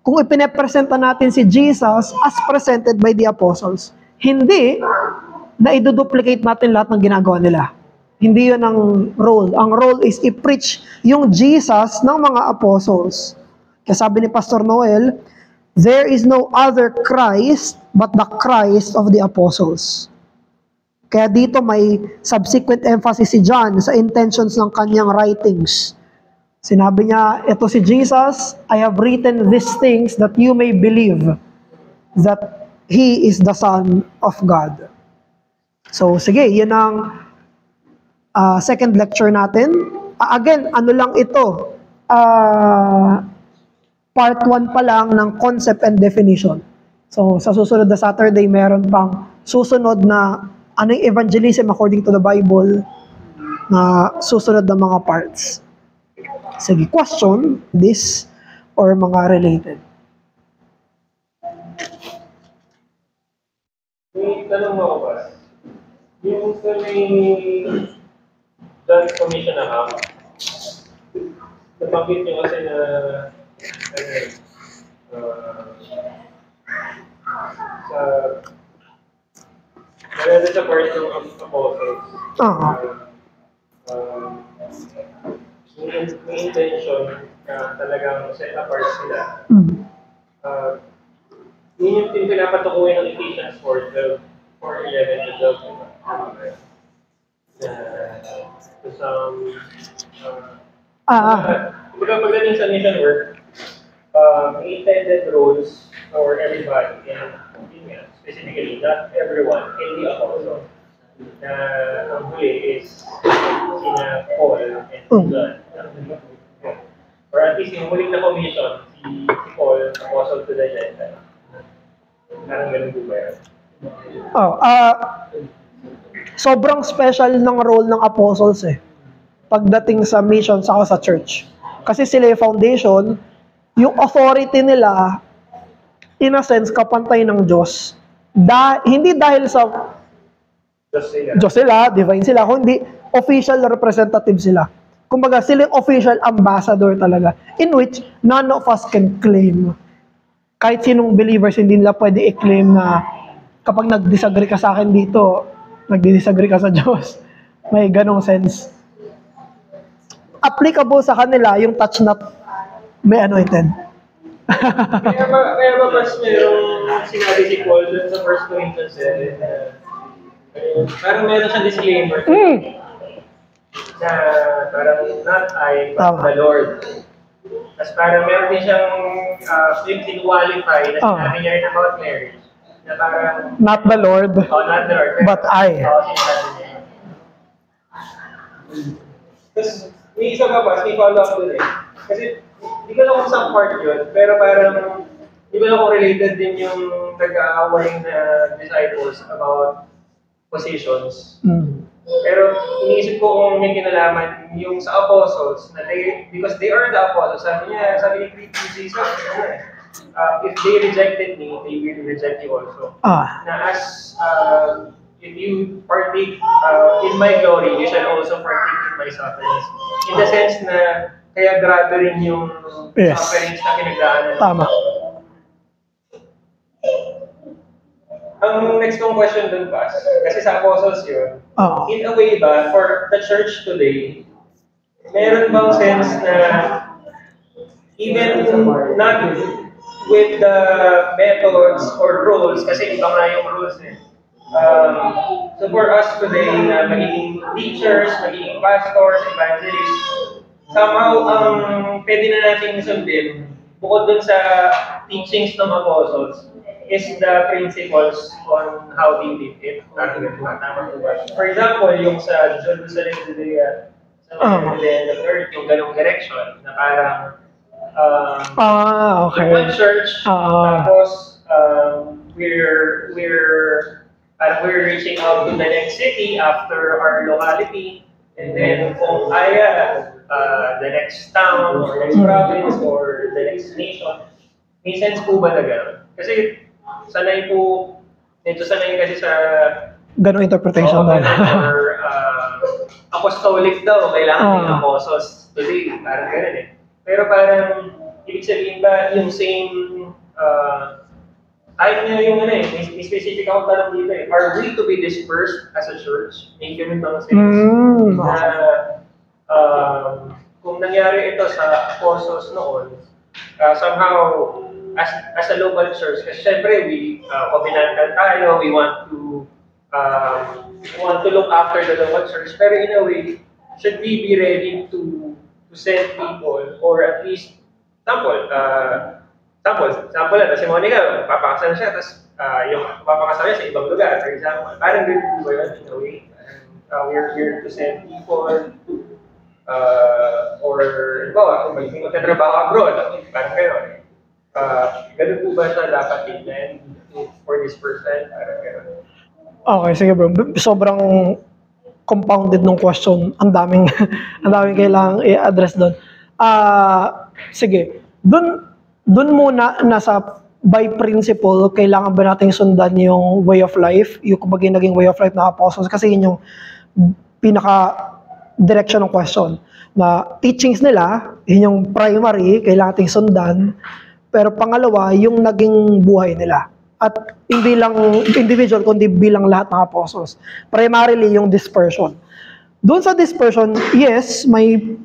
kung ipinepresenta natin si Jesus as presented by the apostles. Hindi na iduduplicate natin lahat ng ginagawa nila. Hindi yun ang role. Ang role is i-preach yung Jesus ng mga apostles. Kaya sabi ni Pastor Noel, there is no other Christ but the Christ of the apostles. Kaya dito may subsequent emphasis si John sa intentions ng kanyang writings. Sinabi niya, ito si Jesus, I have written these things that you may believe that He is the Son of God. So, sige, yun ang second lecture natin. Again, ano lang ito? Part 1 pa lang ng concept and definition. So, sa susunod na Saturday, meron pang susunod na ano yung evangelism according to the Bible na susunod na mga parts. Sige, question, this, or mga related. May tanong mo ako ba? Yung sa may John's Commission na nabanggit nyo kasi na sa meron sa part ng apostles. May intention na talagang set apart sila. Yun yung pinapatukuhin ng Ephesians 4:11 to 12. To some pagdating sa mission work, may intended roles for everybody, and specifically not everyone in the apostle. Na ang huli is sina Paul and John. Or at least yung huling na commission, si Paul, apostle to the Gentiles. Parang ganun po ba yun? Sobrang special ng role ng apostles pagdating sa mission saka sa church. Kasi sila yung foundation, yung authority nila, in a sense, kapantay ng Diyos. Hindi dahil sa Diyos sila, divine sila, kundi official representative sila. Kumbaga, sila yung official ambassador talaga, in which none of us can claim. Kahit sinong believers, hindi nila pwede i-claim na kapag nag-disagree ka sa akin dito, nag-disagree ka sa Diyos. May ganong sense. Applicable sa kanila yung touch na may anointed. kaya ba mas mayroong sinabi si Paul dun sa 1 Corinthians 7 na parang meron siyang disclaimer na parang not I, but the Lord. Tapos parang meron din siyang qualify na sinabi niya rin about marriage. Na parang, not the Lord, not the Lord, but I. Tapos, may isa pa pa, may follow up dun Kasi, di ko lang kung saan part yun, pero parang, di ko lang kung related din yung nag-aaway na disciples about positions. Pero iniisip ko kung may kinalaman yung sa apostles, na because they are the apostles, sabi ni Jesus, if they rejected me, they will reject you also. Na as if you partake in my glory, you shall also partake in my sufferings. In the sense na kaya grabe rin yung sufferings na pinagdaanan. Tama. Ang next kong question dun pa, kasi sa apostles yun, in a way ba, for the church today, meron bang sense na even not with the methods or rules, kasi iba nga yung rules so for us today na magiging teachers, magiging pastors, evangelists, somehow pwede na natin sundin, bukod dun sa teachings ng apostles, is the principles on how they did it. Tama po ba? For example, yung sa Jerusalem, Judea, sa the end of earth, yung ganong direction, na parang okay. one church, tapos we're reaching out to the next city after our locality, and then kung kaya, the next town, or next province, or the next nation. May sense po ba na gano'n? Kasi medyo sanay kasi sa ganong interpretation or apostolic daw, kailangan ng apostles today, parang gano'n Pero parang, ibig sabihin ba, yung same Ayaw niya yung ano eh, may specific ako tanong dito eh. Are we to be dispersed as a church? May ganun bang sense? Na kung nangyari ito sa apostles noon, somehow, as a local church, kasi syempre, covenantal tayo, we want to look after the local church, pero in a way, should we be ready to send people, or at least, sample na, si Monica, papakasal siya, tapos yung papakasal niya sa ibang lugar, for example. Parang ganito po ba yun, in a way? We're here to send people, or, kung magtatrabaho abroad, parang gano'n. Ganun po ba siya dapat tignan for this person? Parang gano'n. Okay, sige bro. Sobrang compounded ng question. Ang daming kailangang i-address doon. Sige. Doon muna nasa by principle, kailangan ba nating sundan yung way of life, yung kumbaga naging way of life ng apostles, kasi yun yung pinaka direction ng question. Na teachings nila, yun yung primary, kailangan nating sundan, pero pangalawa, yung naging buhay nila. At hindi lang individual, kundi bilang lahat ng apostles. Primarily, yung dispersion. Doon sa dispersion, yes, may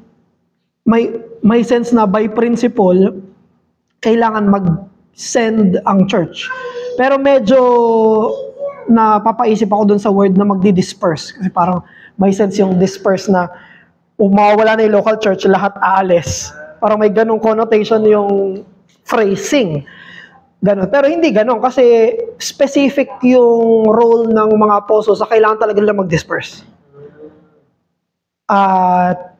sense na by principle, kailangan mag-send ang church. Pero medyo napapaisip ako doon sa word na magdi-disperse. Kasi parang may sense yung disperse na mawawala na yung local church, lahat aalis. Parang may ganong connotation yung phrasing. Ganon. Pero hindi ganon kasi specific yung role ng mga apostles sa kailangan talaga nila mag-disperse. At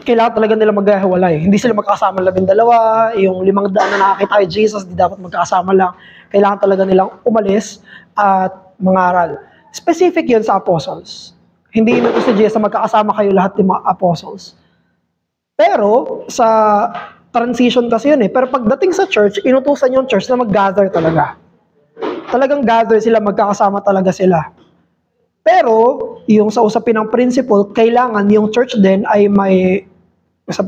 kailangan talaga nila maghiwalay. Hindi sila magkakasama 12, yung 500 na nakakita kay Jesus, di dapat magkakasama lang. Kailangan talaga nilang umalis at mangaral. Specific yun sa apostles. Hindi yun ito si Jesus na magkakasama kayo lahat ng mga apostles. Pero sa transition kasi yun eh. Pero pagdating sa church, inutusan yung church na mag-gather talaga. Talagang gather sila, magkakasama talaga sila. Pero, yung sa usapin ng principle, kailangan yung church din ay may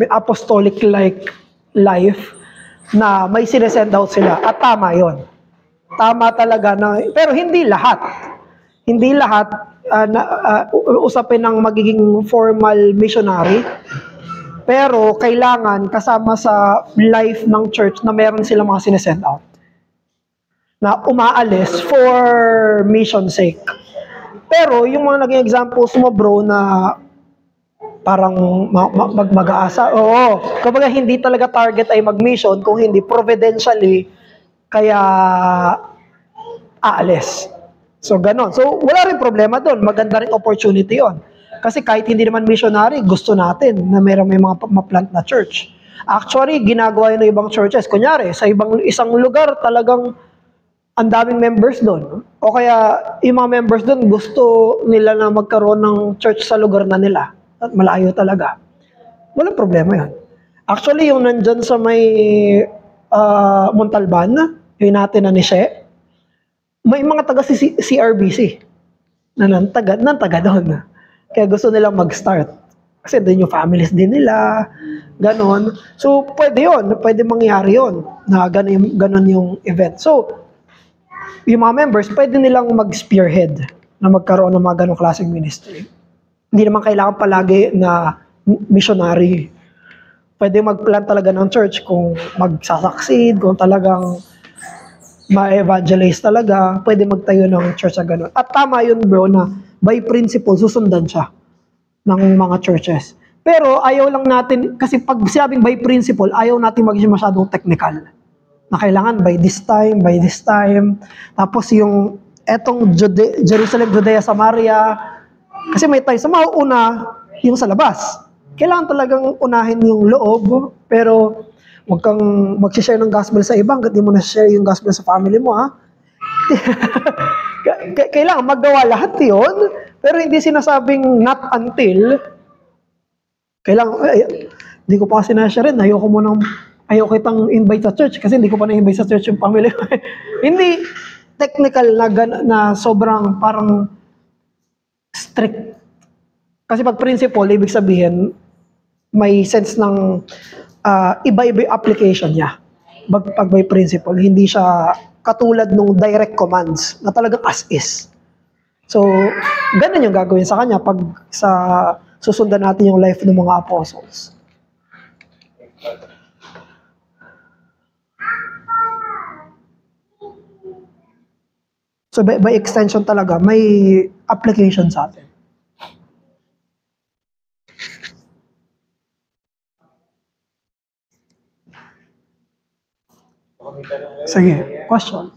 apostolic-like life na may sinesend out sila. At tama yon. Tama talaga. Pero hindi lahat. Hindi lahat usapin ng magiging formal missionary. Pero kailangan kasama sa life ng church na meron sila mga sinesend out. Na umaalis for mission sake. Pero yung mga naging examples mo bro na parang mag-aasa, oo, kapag hindi talaga target ay mag-mission, kung hindi providentially, kaya aalis. So ganon. So wala rin problema doon, maganda rin opportunity yon. Kasi kahit hindi naman missionary, gusto natin na may mga ma-plant na church. Actually, ginagawa yun ng ibang churches. Kunyari, sa isang lugar talagang ang daming members doon. O kaya, yung mga members doon, gusto nila na magkaroon ng church sa lugar na nila. At malayo talaga. Walang problema yan. Actually, yung nandyan sa may Montalban, yung natin na ni She, may mga taga CRBC na nang taga doon. Kaya gusto nilang mag-start. Kasi doon yung families din nila, ganon. So, pwede yun. Pwede mangyari yun na ganon yung event. So, yung mga members, pwede nilang mag-spearhead na magkaroon ng mga ganong klaseng ministry. Hindi naman kailangan palagi na missionary. Pwede mag-plant talaga ng church kung magsasucceed, kung talagang ma-evangelize talaga, pwede magtayo ng church na ganon. At tama yun bro na by principle, susundan siya ng mga churches. Pero ayaw lang natin, kasi pag sinabing by principle, ayaw natin maging masyadong technical. Na kailangan by this time. Tapos yung etong Jerusalem, Judea, Samaria, kasi may time sa mauuna yung sa labas. Kailangan talagang unahin yung loob, pero huwag kang mag-share ng gospel sa ibang, hindi mo na share yung gospel sa family mo, ha? Kailangan magawa lahat yun, pero hindi sinasabing not until. Kailangan, hindi ko pa kasi na-share rin, ayaw kitang invite sa church kasi hindi ko pa na-invite sa church yung family. Hindi technical na sobrang parang strict. Kasi pag principle, ibig sabihin, may sense ng iba-iba application niya. Pag may principle, hindi siya katulad nung direct commands na talagang as is. So, ganun yung gagawin sa kanya pag sa susundan natin yung life ng mga apostles. So, by extension talaga, may application sa atin. Sige, question.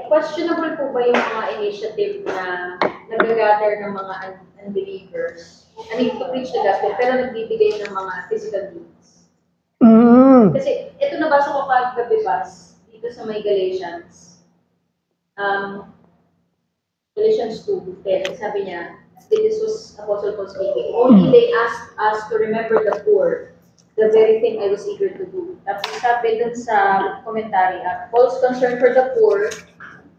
Questionable po ba yung mga initiative na nag-gather ng mga unbelievers? I mean, to preach the gospel, pero nagbibigay ng mga physical needs. Kasi ito nabasa ko kagabi dito sa may Galatians. Galatians 2:10, sabi niya, this was Apostle Paul speaking, only they asked us to remember the poor, the very thing I was eager to do. Tapos sabi dun sa commentary, Paul's concern for the poor,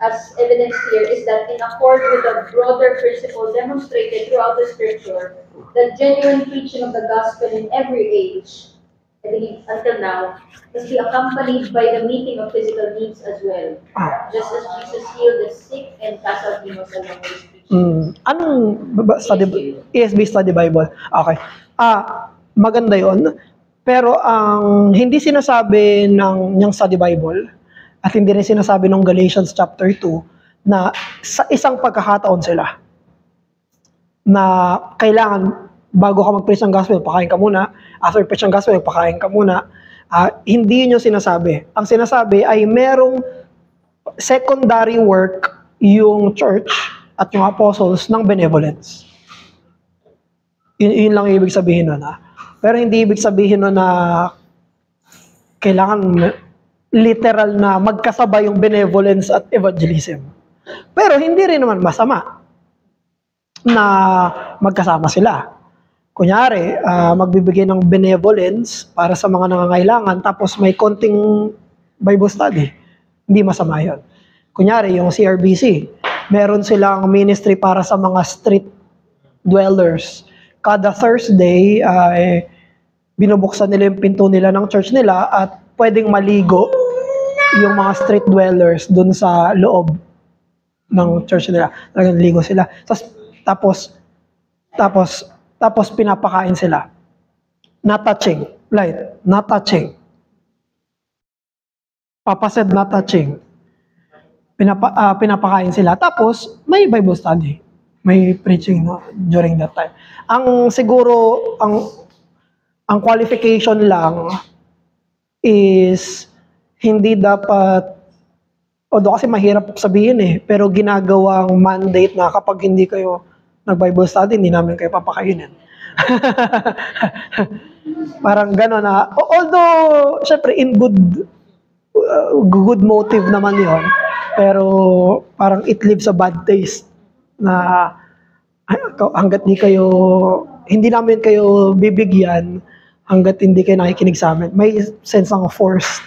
as evidenced here, is that in accord with the broader principle demonstrated throughout the scripture, the genuine preaching of the gospel in every age, I think until now, must be accompanied by the meeting of physical needs as well. Just as Jesus healed the sick and cast out demons along with his preaching. Anong study, ESV Study Bible? Okay. Maganda yon. Pero ang hindi sinasabi ng Study Bible at hindi rin sinasabi ng Galatians chapter 2 na sa isang pagkakataon sila na kailangan bago ka mag-preach ng gospel, pakain ka muna. After preach ng gospel, pakain ka muna. Hindi yun yung sinasabi. Ang sinasabi ay merong secondary work yung church at yung apostles ng benevolence. Yun lang yung ibig sabihin nun. Pero hindi ibig sabihin nun na kailangan literal na magkasabay yung benevolence at evangelism. Pero hindi rin naman masama na magkasama sila. Kunyari, magbibigay ng benevolence para sa mga nangangailangan tapos may konting Bible study. Hindi masama yun. Kunyari, yung CRBC, meron silang ministry para sa mga street dwellers. Kada Thursday, binubuksan nila yung pinto nila ng church nila at pwedeng maligo yung mga street dwellers dun sa loob ng church nila. Talagang ligo sila. Tapos pinapakain sila. Not touching. Light. Not touching. Papa said not touching. Pinapakain sila. Tapos, may Bible study. May preaching during that time. Siguro, ang qualification lang is hindi dapat, although kasi mahirap sabihin pero ginagawang mandate na kapag hindi kayo nag-Bible study, hindi namin kayo papakainin. Parang gano'n na. Although, syempre, in good motive naman yon, pero parang it leaves a bad taste na hanggat hindi namin kayo bibigyan, hanggat hindi kayo nakikinig sa amin. May sense ng forced.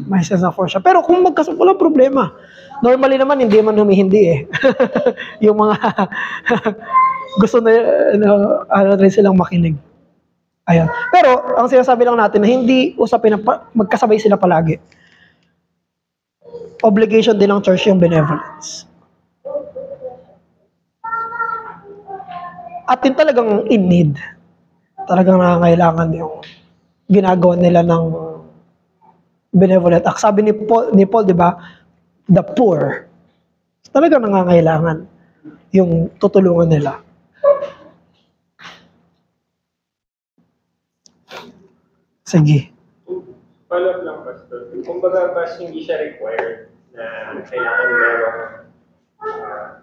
May sense ng forced. Pero kung walang problema. Normally naman, hindi man humihindi yung mga gusto na rin silang makinig. Ayun. Pero, ang sinasabi lang natin na hindi usapin na magkasabay sila palagi. Obligation din ng church yung benevolence. At yun talagang in need. Talagang nangangailangan yung ginagawa nila ng benevolent act. Sabi ni Paul, di ba, the poor, talagang nangangailangan yung tutulungan nila. Sige. Follow-up lang, Pastor. Kumbaga, mas hindi siya required na kailangan merong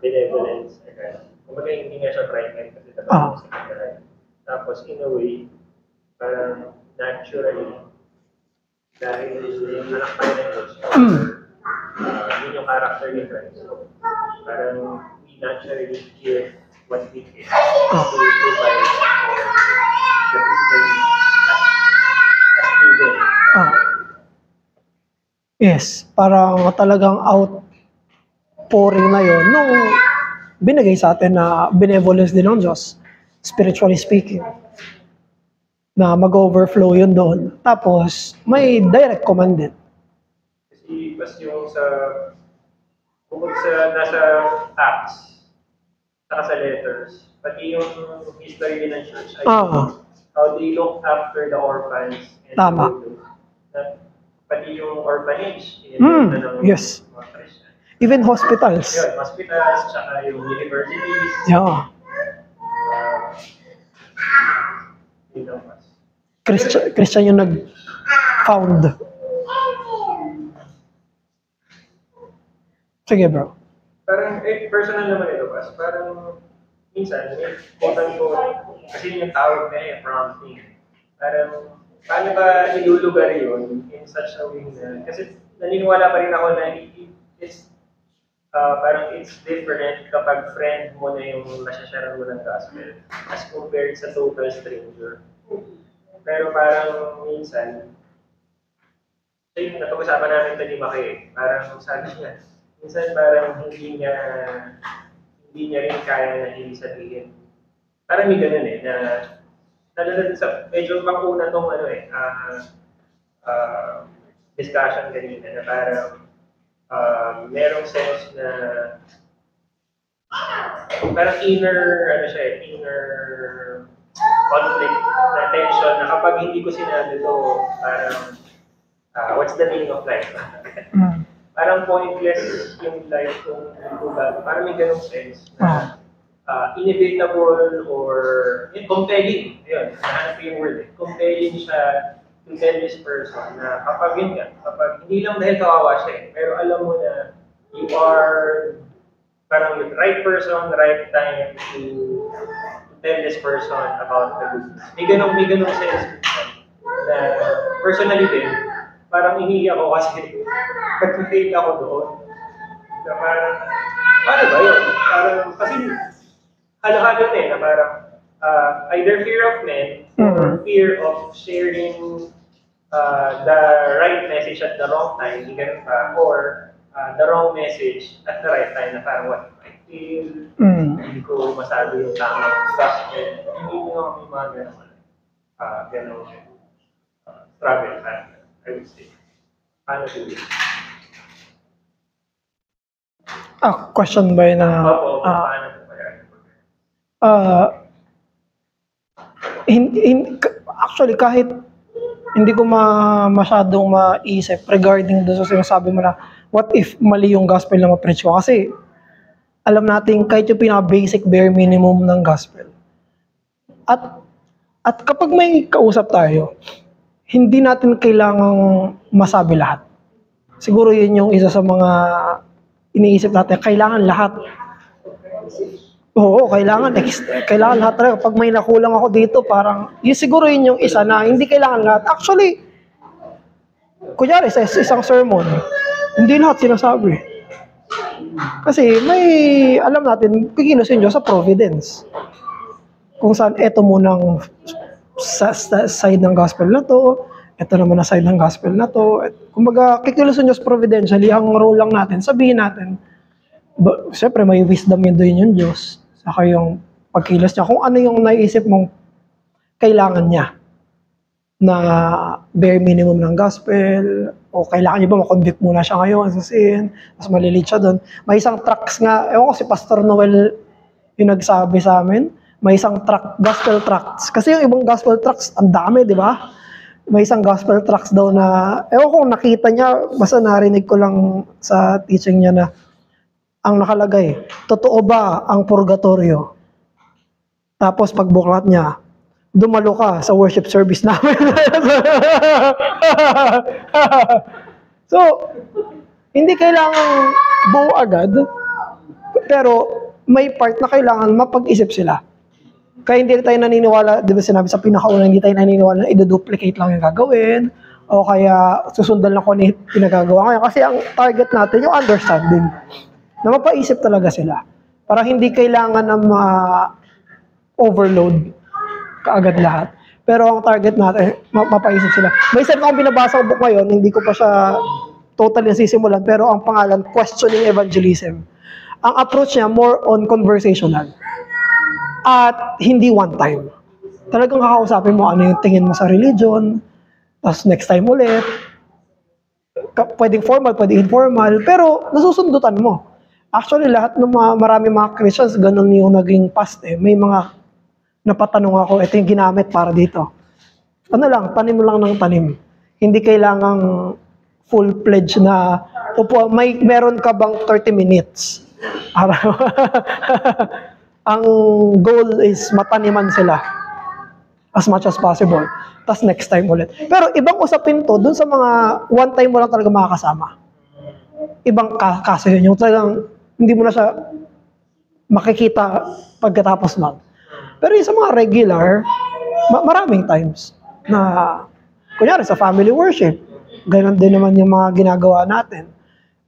benevolence agad. Kumbaga, hindi nga siya primary kasi tapos secondary. Tapos, in a way, parang naturally, dahil yung anak pa rin ng Diyos, yun yung character ni Christ. So, parang we naturally give what we can to provide for the physical Yes, parang talagang outpouring na yun nung binigay sa atin na benevolence din ng Diyos, spiritually speaking, na mag-overflow yun doon. Tapos, may direct command din. Mas yung sa, bukod sa nasa acts, saka sa letters, pati yung history din ng church, how they look after the orphans and Tama. the widows. Pati yung orphanage, Yes. mga Christian. Even hospitals. Yun, hospitals, tsaka yung universities. Yeah. Yun ang mas. Christian yung nag-found. Sige, bro. Parang, personal naman ito, Pas. Parang, minsan, may quote-unquote, kasi yung tawag na prompting. Parang, paano ba ilulugar yun in such a way na, kasi naniniwala pa rin ako na it's, parang it's different kapag friend mo na yung masyashare mo ng gospel as compared sa total stranger. Pero parang minsan, ayun, napag-usapan namin ito ni Maki, parang sabi niya, minsan parang hindi niya rin kaya na hindi sabihin. Parang may ganun na lalo sa medyo makuna tong discussion kanina na parang merong sense na parang inner conflict na tension na kapag hindi ko sinabi to, parang what's the meaning of life? Parang pointless yung life kung parang may ganong sense na inevitable or compelling. Yun, nahanap ko yung word. Compelling siya to tell this person na kapag yun ka, kapag hindi lang dahil kawawa siya pero alam mo na you are parang the right person, the right time to tell this person about the goodness. May ganong sense na personally din, parang iniiyak ako kasi nag-fail ako doon. Na parang, paano ba yun? Parang, kasi halo-halo na na parang either fear of men or fear of sharing the right message at the wrong time, hindi ganun pa, or the wrong message at the right time na parang what I feel, hindi ko masabi yung tamang gospel. Hindi mo may mga ganun struggle, I would say. Paano do it? Question ba yun na... Opo, paano po kaya? Actually, kahit hindi ko masyadong maisip regarding doon sa sinasabi mo na what if mali yung gospel na ma-preach ko. Kasi alam natin kahit yung pinaka-basic bare minimum ng gospel. At kapag may kausap tayo, hindi natin kailangang masabi lahat. Siguro yun yung isa sa mga iniisip natin. Kailangan lahat. Oo, kailangan lahat talaga. Pag may nakulang ako dito, parang, yun siguro yun yung isa na hindi kailangan lahat. Actually, kunyari sa isang sermon, hindi lahat sinasabi. Kasi alam natin, kikilos yung Diyos sa providence. Kung saan, eto munang sa side ng gospel na to, ito naman na side ng gospel na to. Kumbaga, kikilos yung Diyos providentially, ang role lang natin, sabihin natin, siyempre may wisdom yun doon yung Diyos. Saka yung pagkilos niya, kung ano yung naisip mong kailangan niya na bare minimum ng gospel, o kailangan niya ba makonvict muna siya ngayon sa sin, mas malilid siya doon. May isang tracts nga, ewan ko si Pastor Noel yung nagsabi sa amin, may isang gospel tracts. Kasi yung ibang gospel tracts, ang dami, di ba? May isang gospel tracts daw na, ewan ko nakita niya, basta narinig ko lang sa teaching niya na, ang nakalagay, totoo ba ang purgatorio? Tapos pagbuklat niya, dumalo ka sa worship service namin. So, hindi kailangan buo agad, pero may part na kailangan mapag-isip sila. Kaya hindi tayo naniniwala, di ba sinabi sa pinakauna, hindi tayo naniniwala na i-duplicate lang yung gagawin, o kaya susundan lang ko ni pinagagawa ngayon. Kasi ang target natin yung understanding. Na mapaisip talaga sila. Para hindi kailangan na ma-overload kaagad lahat. Pero ang target natin, mapaisip sila. May isa akong binabasa ko book ngayon, hindi ko pa siya totally nasisimulan, pero ang pangalan, Questioning Evangelism. Ang approach niya, more on conversational. At hindi one time. Talagang kakausapin mo ano yung tingin mo sa religion, tapos next time ulit. pwedeng formal, pwedeng informal, pero nasusundutan mo. Actually, lahat ng marami mga Christians, ganun yung naging past eh. May mga napatanong ako, ito yung ginamit para dito. Ano lang, tanim mo lang ng tanim. Hindi kailangang full-fledged na, upo, meron ka bang 30 minutes? Ang goal is mataniman sila as much as possible. Tapos next time ulit. Pero ibang usapin to, dun sa mga one time mo lang talaga makakasama. Ibang kaso yun. Yung talagang hindi mo na siya makikita pagkatapos nun. Pero yung sa mga regular, maraming times na, kunyari sa family worship, ganun din naman yung mga ginagawa natin.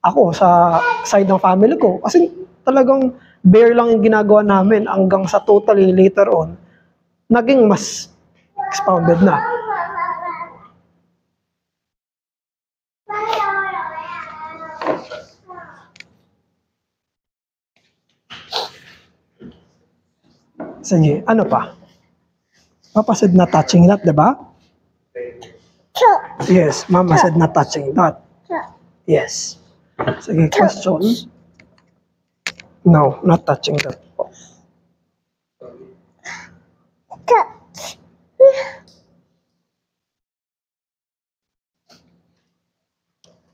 Ako, sa side ng family ko, kasi talagang bare lang yung ginagawa namin hanggang sa totally later on, naging mas expounded na. Sige, ano pa? Papa said not touching that, diba? Yes, Mama said not touching that. Yes. Sige, question? No, not touching that.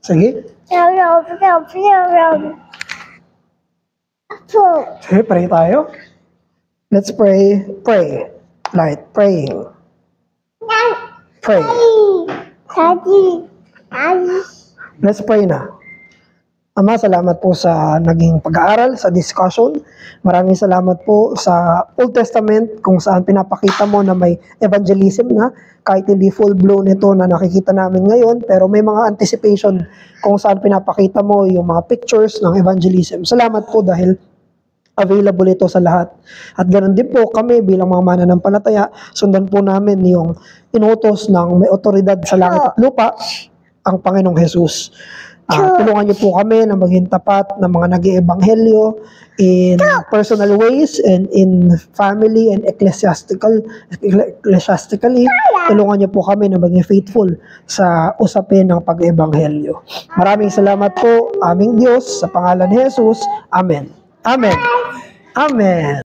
Sige. Sige, pray tayo. Let's pray. Pray. Light. Praying. Pray. Let's pray na. Ama, salamat po sa naging pag-aaral, sa discussion. Maraming salamat po sa Old Testament kung saan pinapakita mo na may evangelism na kahit hindi full-blown ito na nakikita namin ngayon, pero may mga anticipation kung saan pinapakita mo yung mga pictures ng evangelism. Salamat po dahil available ito sa lahat. At ganoon din po kami bilang mga mananampalataya, sundan po namin yung inutos ng may otoridad sa langit at lupa, ang Panginoong Jesus. Tulungan niyo po kami na maging tapat ng mga nag-iebanghelyo in personal ways and in family and ecclesiastically. Tulungan niyo po kami na maging faithful sa usapin ng pag-iebanghelyo. Maraming salamat po, aming Diyos, sa pangalan ni Jesus. Amen. Amen. Amen.